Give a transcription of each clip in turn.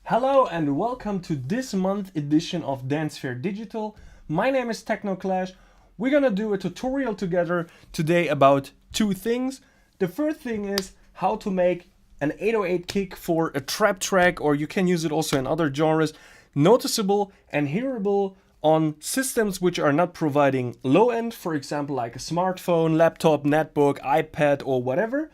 Hello and welcome to this month edition of Dancefair Digital. My name is Teknoclash. We're gonna do a tutorial together today about two things. The first thing is how to make an 808 kick for a trap track, or you can use it also in other genres, noticeable and hearable on systems which are not providing low end, for example like a smartphone, laptop, netbook, iPad or whatever.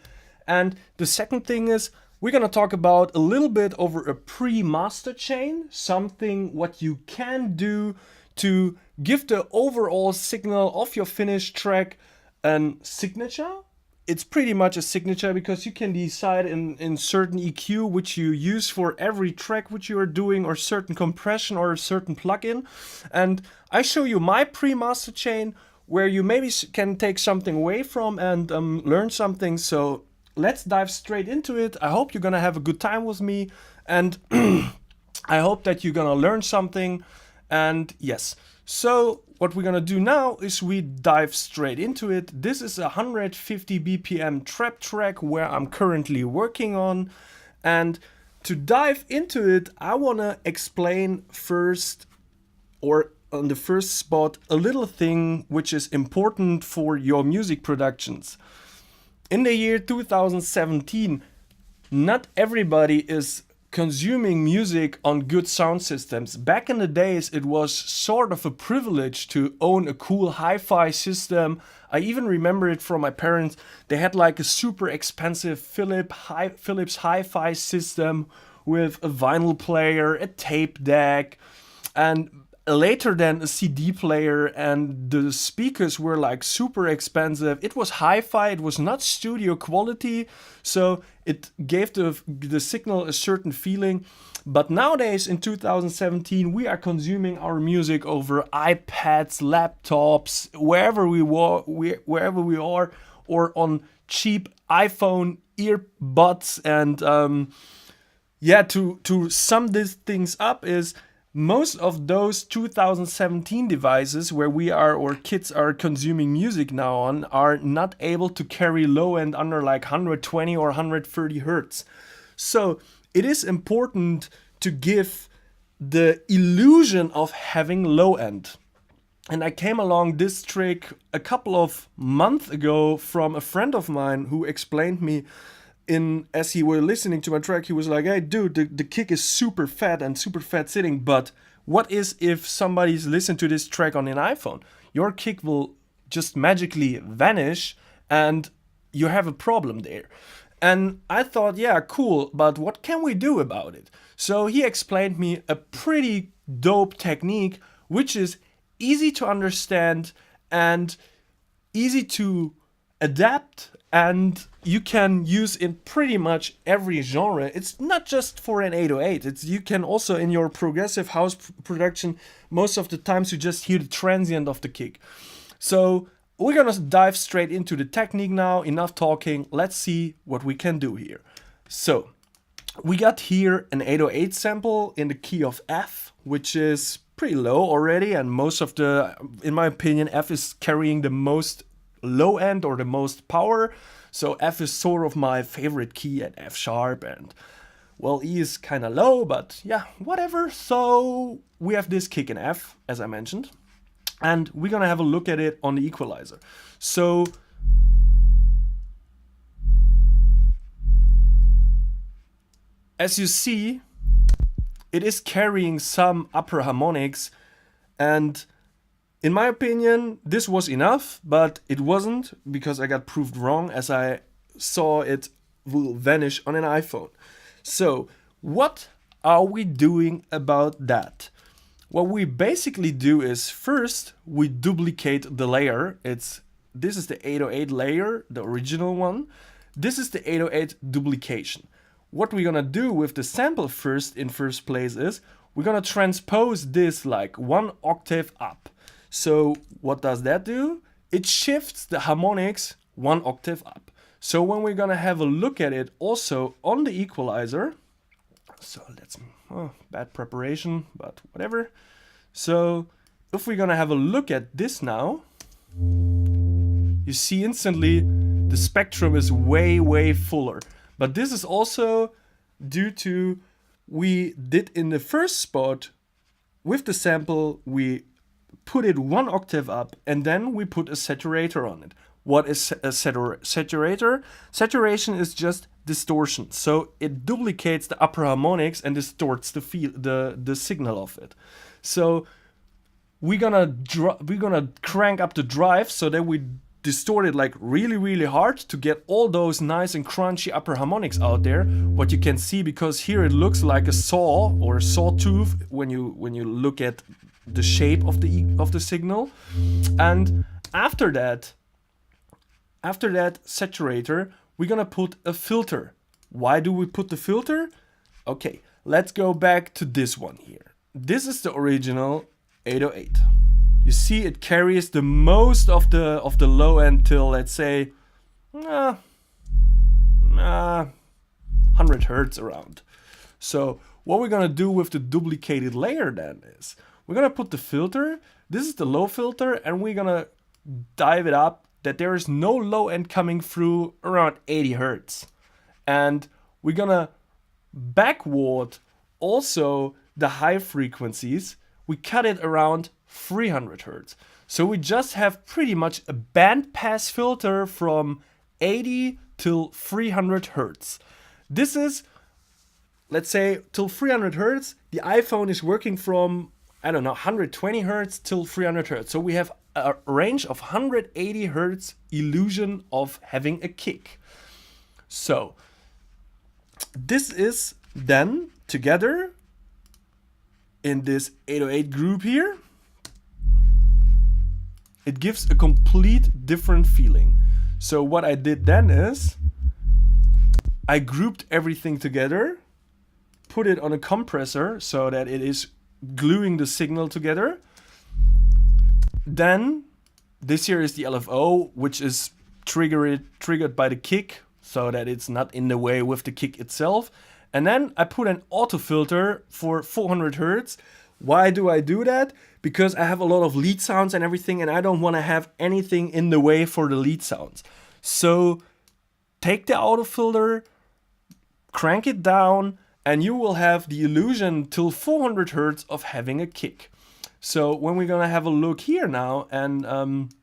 And the second thing is we're gonna talk about a little bit over a pre-master chain, something what you can do to give the overall signal of your finished track an signature. It's pretty much a signature because you can decide in certain EQ which you use for every track which you are doing, or certain compression or a certain plugin. And I show you my pre-master chain where you maybe can take something away from and learn something. So let's dive straight into it. I hope you're gonna have a good time with me, and I hope that you're gonna learn something. And yes, so what we're gonna do now is we dive straight into it. This is a 150 BPM trap track where I'm currently working on. And to dive into it, I wanna explain first, or on the first spot, a little thing which is important for your music productions. In the year 2017, not everybody is consuming music on good sound systems. Back in the days, it was sort of a privilege to own a cool hi-fi system. I even remember it from my parents. They had like a super expensive Philips hi-fi system with a vinyl player, a tape deck, and later then a CD player, and the speakers were like super expensive. It was hi-fi, it was not studio quality, so it gave the signal a certain feeling. But nowadays in 2017 we are consuming our music over iPads, laptops, wherever we are, or on cheap iPhone earbuds. And to sum these things up is, most of those 2017 devices where we are, or kids are consuming music now on, are not able to carry low end under like 120 or 130 hertz. So it is important to give the illusion of having low end. And I came along this trick a couple of months ago from a friend of mine who explained me, as he were listening to my track, he was like, hey dude, the kick is super fat and super fat sitting, but what is if somebody's listened to this track on an iPhone? Your kick will just magically vanish and you have a problem there. And I thought, yeah, cool, but what can we do about it? So he explained me a pretty dope technique which is easy to understand and easy to adapt, and you can use in pretty much every genre. It's not just for an 808. You can also, in your progressive house production, most of the times you just hear the transient of the kick. So we're gonna dive straight into the technique now. Enough talking. Let's see what we can do here. So we got here an 808 sample in the key of F, which is pretty low already, and in my opinion, F is carrying the most low end or the most power. So F is sort of my favorite key, at F sharp, and well, E is kind of low, but yeah, whatever. So we have this kick in F, as I mentioned, and we're gonna have a look at it on the equalizer. So as you see, it is carrying some upper harmonics, and in my opinion, this was enough, but it wasn't, because I got proved wrong, as I saw it will vanish on an iPhone. So what are we doing about that? What we basically do is, first we duplicate the layer. This is the 808 layer, the original one. This is the 808 duplication. What we're gonna do with the sample in first place is, we're gonna transpose this like 1 octave up. So what does that do? It shifts the harmonics 1 octave up. So when we're gonna have a look at it also on the equalizer, so bad preparation, but whatever. So if we're gonna have a look at this now, you see instantly the spectrum is way, way fuller. But this is also due to we did in the first spot with the sample, we put it 1 octave up and then we put a saturator on it. What is a saturator? Saturation is just distortion. So it duplicates the upper harmonics and distorts the signal of it. So we're gonna crank up the drive so that we distort it like really hard to get all those nice and crunchy upper harmonics out there. What you can see, because here it looks like a saw or a sawtooth when you look at the shape of the signal. And after that saturator, we're gonna put a filter. Why do we put the filter? Okay, let's go back to this one here. This is the original 808. You see it carries the most of the low end till, let's say, 100 hertz around. So what we're gonna do with the duplicated layer then is we're gonna put the filter. This is the low filter, and we're gonna dive it up that there is no low end coming through around 80 hertz. And we're gonna backward also the high frequencies. We cut it around 300 hertz. So we just have pretty much a band pass filter from 80 till 300 hertz. This is, let's say, till 300 hertz. The iPhone is working from, I don't know, 120 hertz till 300 hertz. So we have a range of 180 hertz illusion of having a kick. So this is then together in this 808 group here. It gives a complete different feeling. So what I did then is I grouped everything together, put it on a compressor so that it is gluing the signal together. Then this here is the LFO, which is triggered by the kick so that it's not in the way with the kick itself. And then I put an auto filter for 400 hertz. Why do I do that? Because I have a lot of lead sounds and everything, and I don't want to have anything in the way for the lead sounds. So take the auto filter, crank it down, and you will have the illusion till 400 hertz of having a kick. So when we're gonna have a look here now, and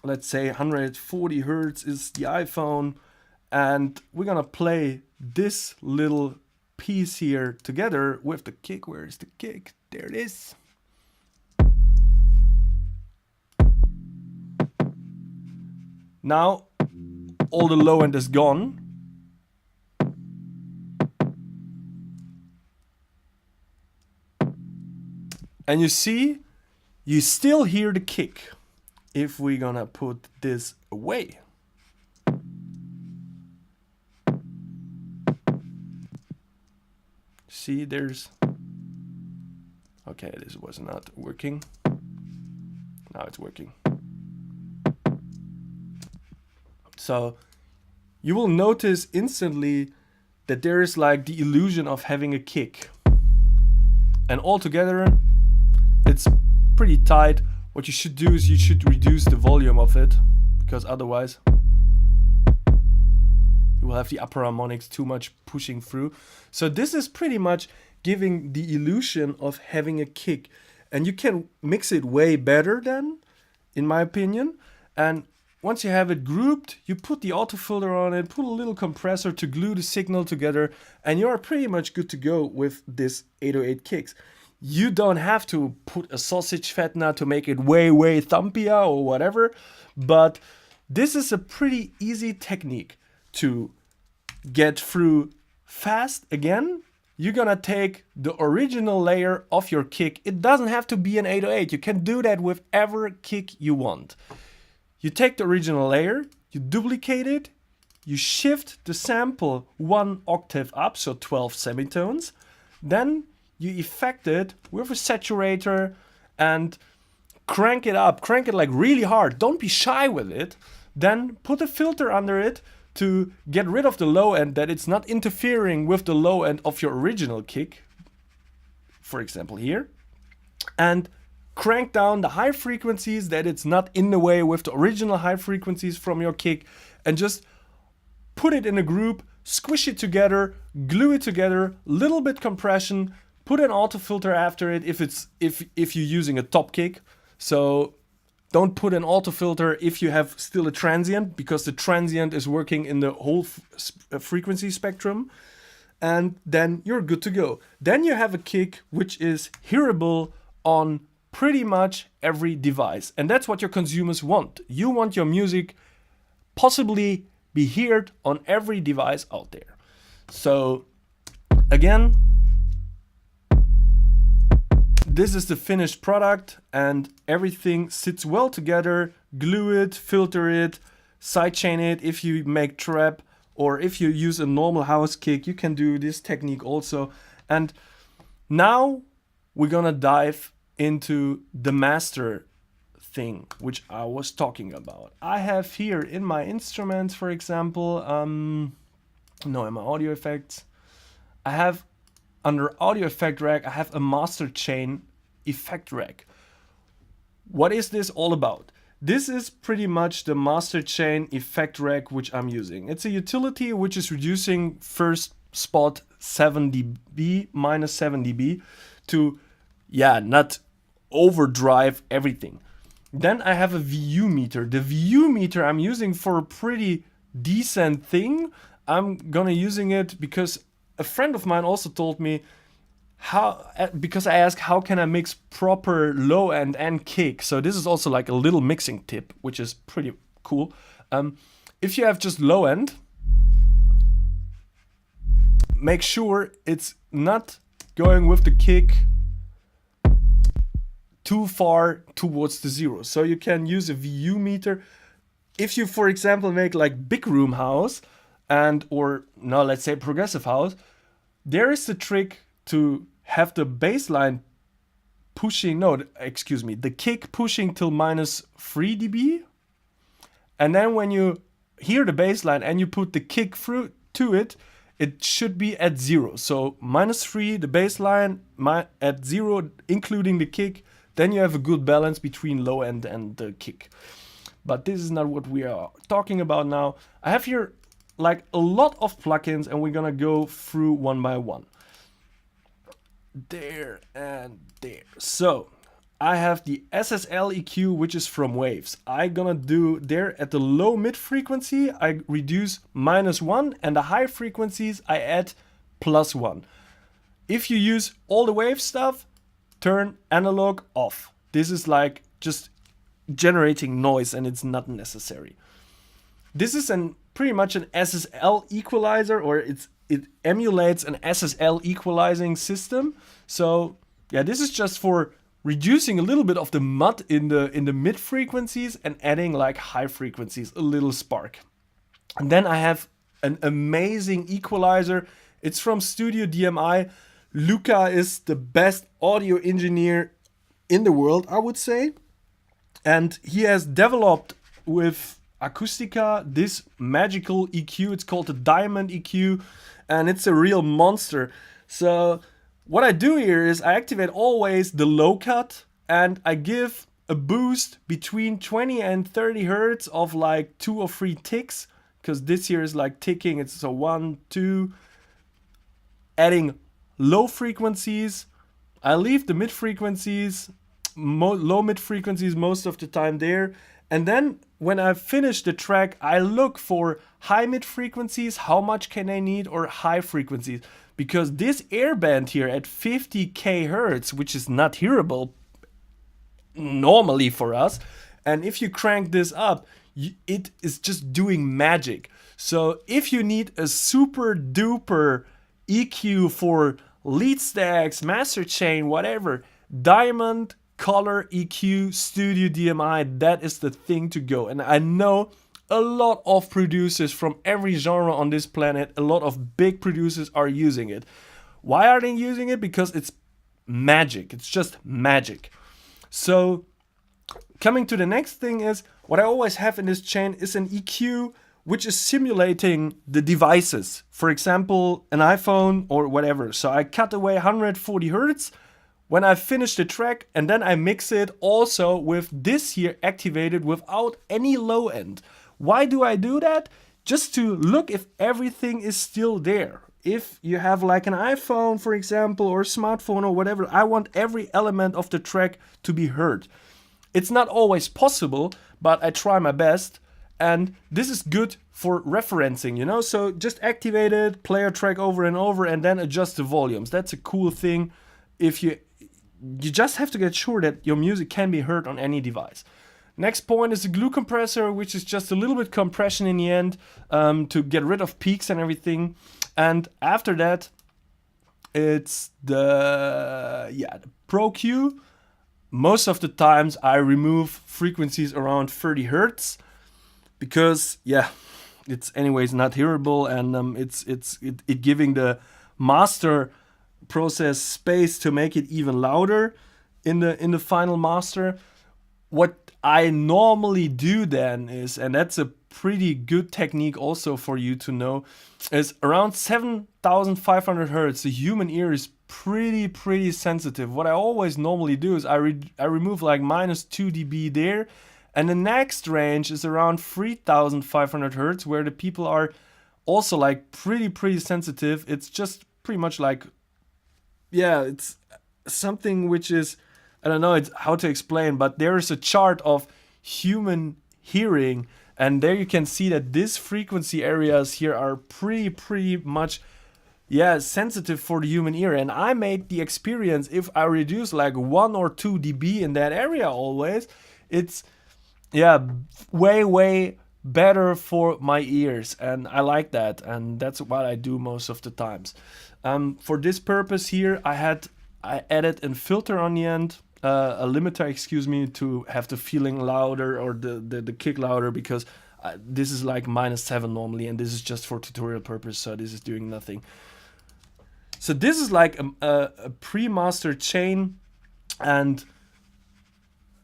let's say 140 hertz is the iPhone, and we're gonna play this little piece here together with the kick. Where is the kick? There it is. Now all the low end is gone. And you see, you still hear the kick. If we're gonna put this away. See, there's... Okay, this was not working. Now it's working. So you will notice instantly that there is like the illusion of having a kick. And altogether, it's pretty tight. What you should do is you should reduce the volume of it, because otherwise you will have the upper harmonics too much pushing through. So this is pretty much giving the illusion of having a kick. And you can mix it way better then, in my opinion. And once you have it grouped, you put the auto filter on it, put a little compressor to glue the signal together, and you are pretty much good to go with this 808 kicks. You don't have to put a sausage fatna to make it way thumpier or whatever, but this is a pretty easy technique to get through fast. Again, you're gonna take the original layer of your kick. It doesn't have to be an 808. You can do that with every kick you want. You take the original layer, you duplicate it, you shift the sample 1 octave up, so 12 semitones, then you effect it with a saturator and crank it up, crank it like really hard. Don't be shy with it. Then put a filter under it to get rid of the low end, that it's not interfering with the low end of your original kick, for example here, and crank down the high frequencies, that it's not in the way with the original high frequencies from your kick, and just put it in a group squish it together, glue it together, little bit compression, put an auto filter after it if you're using a top kick. So don't put an auto filter if you have still a transient, because the transient is working in the whole frequency spectrum. And then you're good to go. Then you have a kick which is hearable on pretty much every device. And that's what your consumers want. You want your music possibly be heard on every device out there. So again, this is the finished product and everything sits well together. Glue it, filter it, sidechain it if you make trap, or if you use a normal house kick, you can do this technique also. And now we're gonna dive into the master thing, which I was talking about. I have here in my instruments, for example, in my audio effects, I have under audio effect rack, I have a master chain effect rack. What is this all about? This is pretty much the master chain effect rack which I'm using. It's a utility which is reducing first spot 7 dB, minus 7 dB to, not overdrive everything. Then I have a VU meter. The VU meter I'm using for a pretty decent thing. I'm gonna using it because a friend of mine also told me because I asked how can I mix proper low end and kick. So this is also like a little mixing tip, which is pretty cool. If you have just low end, make sure it's not going with the kick too far towards the zero. So you can use a VU meter. If you, for example, make like big room house let's say progressive house, there is the trick to have the bass line the kick pushing till minus 3 dB. And then when you hear the bass line and you put the kick through to it, it should be at 0. So minus 3, the bass line, at 0, including the kick, then you have a good balance between low end and the kick. But this is not what we are talking about now. I have here like a lot of plugins and we're gonna go through one by one. There and there. So I have the SSL EQ, which is from Waves. I'm gonna do there at the low mid frequency, I reduce -1, and the high frequencies I add +1. If you use all the Wave stuff, turn analog off. This is like just generating noise and it's not necessary. This is pretty much an SSL equalizer, or it emulates an SSL equalizing system. So this is just for reducing a little bit of the mud in the mid frequencies and adding like high frequencies, a little spark. And then I have an amazing equalizer. It's from Studio DMI. Luca is the best audio engineer in the world, I would say. And he has developed with Acoustica this magical EQ. It's called the Diamond EQ, and it's a real monster. So what I do here is I activate always the low cut and I give a boost between 20 and 30 hertz of like 2 or 3 ticks, because this here is like ticking. It's so 1, 2, adding low frequencies. I leave the mid frequencies, low mid frequencies most of the time there. And then when I finish the track, I look for high mid frequencies, how much can I need, or high frequencies. Because this airband here at 50k hertz, which is not hearable normally for us, and if you crank this up, it is just doing magic. So if you need a super duper EQ for lead stacks, master chain, whatever, Diamond Color EQ Studio DMI, that is the thing to go. And I know a lot of producers from every genre on this planet, a lot of big producers are using it. Why are they using it? Because it's magic. It's just magic. So coming to the next thing is, what I always have in this chain is an EQ which is simulating the devices. For example, an iPhone or whatever. So I cut away 140 hertz when I finish the track, and then I mix it also with this here activated without any low end. Why do I do that? just to look if everything is still there. If you have like an iPhone, for example, or a smartphone or whatever, I want every element of the track to be heard. It's not always possible, but I try my best. And this is good for referencing, you know? So just activate it, play a track over and over, and then adjust the volumes. That's a cool thing. If you just have to get sure that your music can be heard on any device. Next point is the glue compressor, which is just a little bit compression in the end to get rid of peaks and everything. And after that, it's the Pro Q. Most of the times I remove frequencies around 30 hertz because it's anyways not hearable, and it's giving the master process space to make it even louder in the final master. What I normally do then is, and that's a pretty good technique also for you to know, is around 7,500 hertz. The human ear is pretty sensitive. What I always normally do is I remove like -2 dB there, and the next range is around 3,500 hertz, where the people are also like pretty sensitive. It's just pretty much like, it's something which is, I don't know how to explain, but there is a chart of human hearing, and there you can see that these frequency areas here are pretty much sensitive for the human ear. And I made the experience, if I reduce like 1 or 2 dB in that area always, it's way better for my ears, and I like that, and that's what I do most of the times. For this purpose here, I added a filter on the end, a limiter, to have the feeling louder, or the kick louder, because this is like -7 normally, and this is just for tutorial purpose, so this is doing nothing. So this is like a pre-master chain, and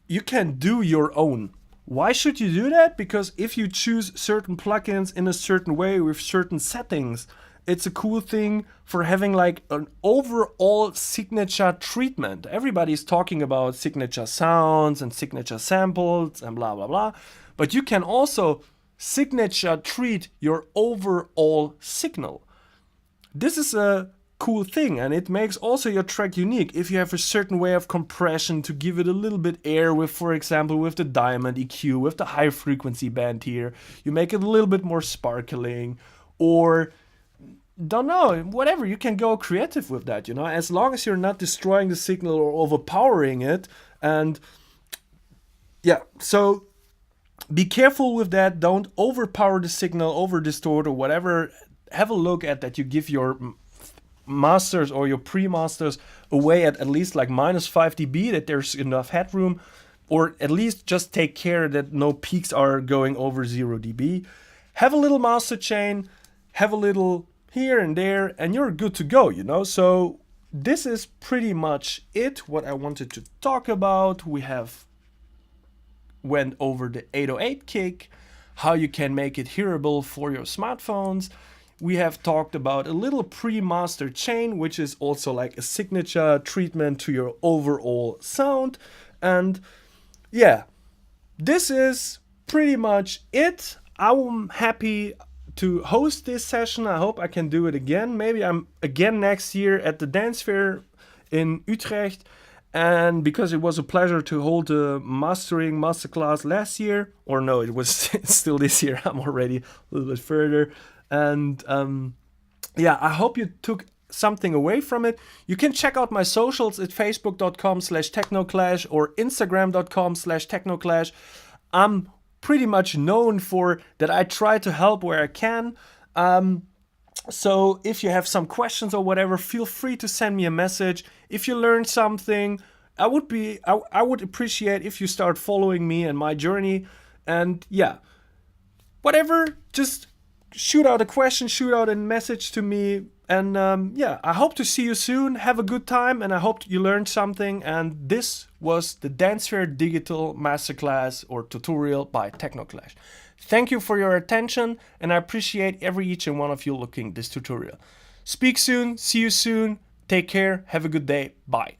you can do your own. Why should you do that? Because if you choose certain plugins in a certain way with certain settings, it's a cool thing for having like an overall signature treatment. Everybody's talking about signature sounds and signature samples and blah blah, but you can also signature treat your overall signal. This is a cool thing, and it makes also your track unique. If you have a certain way of compression to give it a little bit air with, for example, with the diamond EQ, with the high frequency band here, you make it a little bit more sparkling, or don't know, whatever. You can go creative with that, you know, as long as you're not destroying the signal or overpowering it. And so be careful with that. Don't overpower the signal, over distort or whatever. Have a look at that. You give your masters or your pre-masters away at least like -5 dB, that there's enough headroom, or at least just take care that no peaks are going over 0 dB. Have a little master chain, have a little here and there, and you're good to go, you know. So this is pretty much it, what I wanted to talk about. We have went over the 808 kick, how you can make it hearable for your smartphones. We have talked about a little pre-master chain, which is also like a signature treatment to your overall sound. And this is pretty much it. I'm happy to host this session. I hope I can do it again. Maybe I'm again next year at the Dancefair in Utrecht. And because it was a pleasure to hold a mastering masterclass last year, or no, it was still this year. I'm already a little bit further. And I hope you took something away from it. You can check out my socials at facebook.com/Teknoclash or instagram.com/Teknoclash. I'm pretty much known for that. I try to help where I can. So if you have some questions or whatever, feel free to send me a message. If you learned something, I would appreciate if you start following me and my journey. And whatever, just shoot out a question, shoot out a message to me. And I hope to see you soon. Have a good time, and I hope you learned something. And this was the Dancefair Digital Masterclass or tutorial by Teknoclash. Thank you for your attention, and I appreciate each and one of you looking this tutorial. Speak soon, see you soon, take care, have a good day, bye.